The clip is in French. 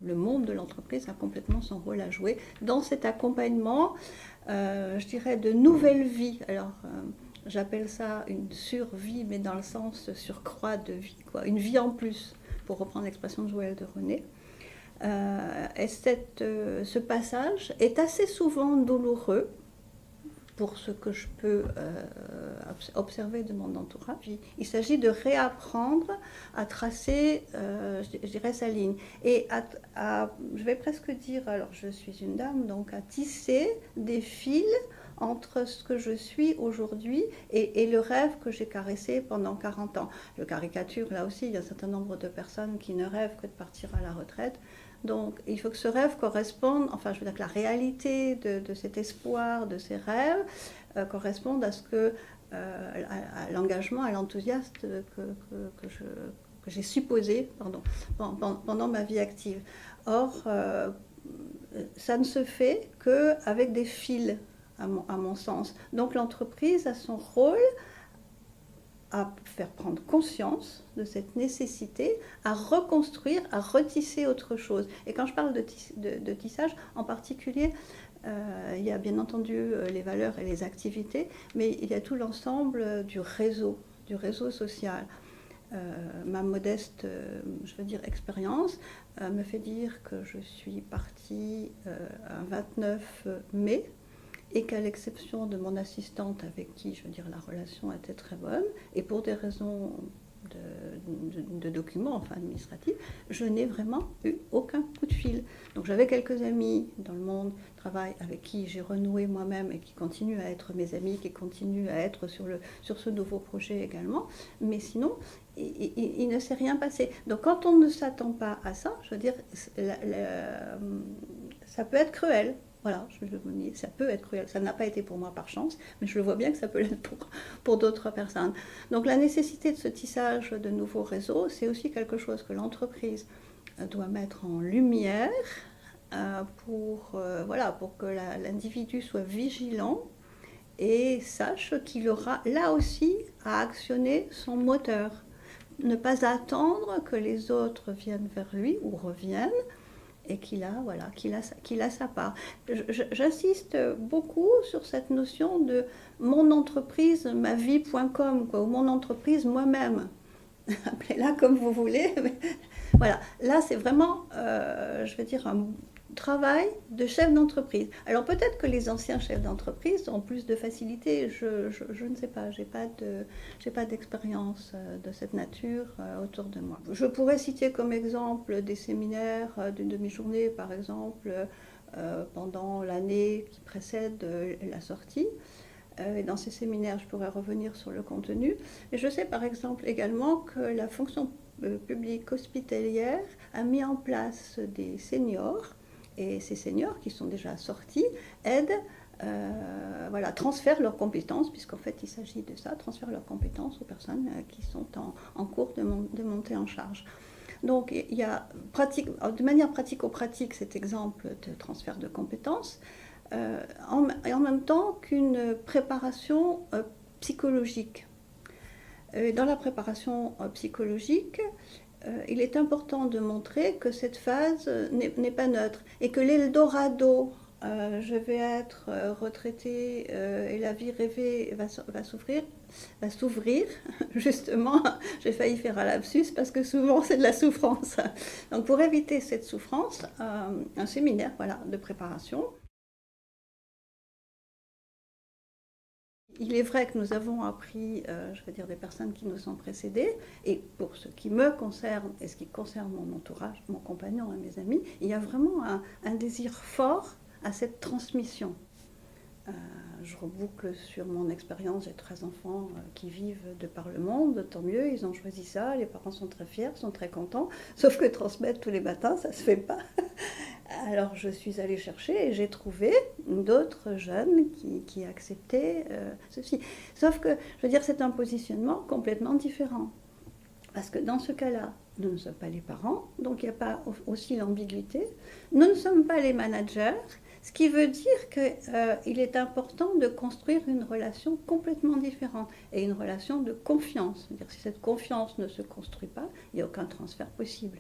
le monde de l'entreprise a complètement son rôle à jouer dans cet accompagnement, je dirais, de nouvelle vie. Alors, j'appelle ça une survie, mais dans le sens surcroît de vie, quoi. Une vie en plus, pour reprendre l'expression de Joël de René. Et ce passage est assez souvent douloureux, pour ce que je peux observer de mon entourage. Il s'agit de réapprendre à tracer, je dirais, sa ligne. Et je vais presque dire, alors je suis une dame, donc à tisser des fils entre ce que je suis aujourd'hui et le rêve que j'ai caressé pendant 40 ans. Je caricature là aussi, il y a un certain nombre de personnes qui ne rêvent que de partir à la retraite. Donc il faut que ce rêve corresponde, enfin je veux dire que la réalité de cet espoir, de ces rêves, corresponde à ce que, à l'engagement, à l'enthousiasme que j'ai supposé pendant ma vie active. Or, ça ne se fait qu'avec des fils, à mon sens. Donc l'entreprise a son rôle à faire prendre conscience de cette nécessité, à reconstruire, à retisser autre chose. Et quand je parle de tissage, en particulier, il y a bien entendu les valeurs et les activités, mais il y a tout l'ensemble du réseau social. Ma modeste, je veux dire, expérience me fait dire que je suis partie un 29 mai, et qu'à l'exception de mon assistante avec qui, je veux dire, la relation était très bonne, et pour des raisons de documents, enfin administratifs, je n'ai vraiment eu aucun coup de fil. Donc j'avais quelques amis dans le monde du travail avec qui j'ai renoué moi-même et qui continuent à être mes amis, qui continuent à être sur ce nouveau projet également, mais sinon, il ne s'est rien passé. Donc quand on ne s'attend pas à ça, je veux dire, ça peut être cruel. Voilà, je me dis, ça peut être cruel. Ça n'a pas été pour moi par chance, mais je le vois bien que ça peut l'être pour d'autres personnes. Donc la nécessité de ce tissage de nouveaux réseaux, c'est aussi quelque chose que l'entreprise doit mettre en lumière pour que l'individu soit vigilant et sache qu'il aura là aussi à actionner son moteur. Ne pas attendre que les autres viennent vers lui ou reviennent, et qu'il a sa part. J'insiste beaucoup sur cette notion de mon entreprise, ma vie.com, ou mon entreprise moi-même. Appelez-la comme vous voulez. Mais voilà, là c'est vraiment, je veux dire, un travail de chef d'entreprise. Alors peut-être que les anciens chefs d'entreprise ont plus de facilité, je ne sais pas, j'ai pas d'expérience de cette nature autour de moi. Je pourrais citer comme exemple des séminaires d'une demi-journée, par exemple, pendant l'année qui précède la sortie. Et dans ces séminaires, je pourrais revenir sur le contenu. Et je sais par exemple également que la fonction publique hospitalière a mis en place des seniors, et ces seniors qui sont déjà sortis aident, transfèrent leurs compétences, puisqu'en fait il s'agit de ça, transfèrent leurs compétences aux personnes qui sont en cours de montée en charge. Donc il y a de manière pratico-pratique cet exemple de transfert de compétences, et en même temps qu'une préparation psychologique. Dans la préparation psychologique, il est important de montrer que cette phase n'est pas neutre et que l'Eldorado, je vais être retraitée et la vie rêvée va s'ouvrir, justement, j'ai failli faire un lapsus parce que souvent c'est de la souffrance. Donc pour éviter cette souffrance, un séminaire de préparation. Il est vrai que nous avons appris, je veux dire, des personnes qui nous ont précédées, et pour ce qui me concerne et ce qui concerne mon entourage, mon compagnon et mes amis, il y a vraiment un désir fort à cette transmission. Je reboucle sur mon expérience, j'ai 13 enfants qui vivent de par le monde, tant mieux, ils ont choisi ça, les parents sont très fiers, sont très contents, sauf que transmettre tous les matins, ça ne se fait pas. Alors je suis allée chercher et j'ai trouvé d'autres jeunes qui acceptaient ceci. Sauf que, je veux dire, c'est un positionnement complètement différent. Parce que dans ce cas-là, nous ne sommes pas les parents, donc il n'y a pas aussi l'ambiguïté. Nous ne sommes pas les managers, ce qui veut dire qu'il est important de construire une relation complètement différente et une relation de confiance. C'est-à-dire, si cette confiance ne se construit pas, il n'y a aucun transfert possible.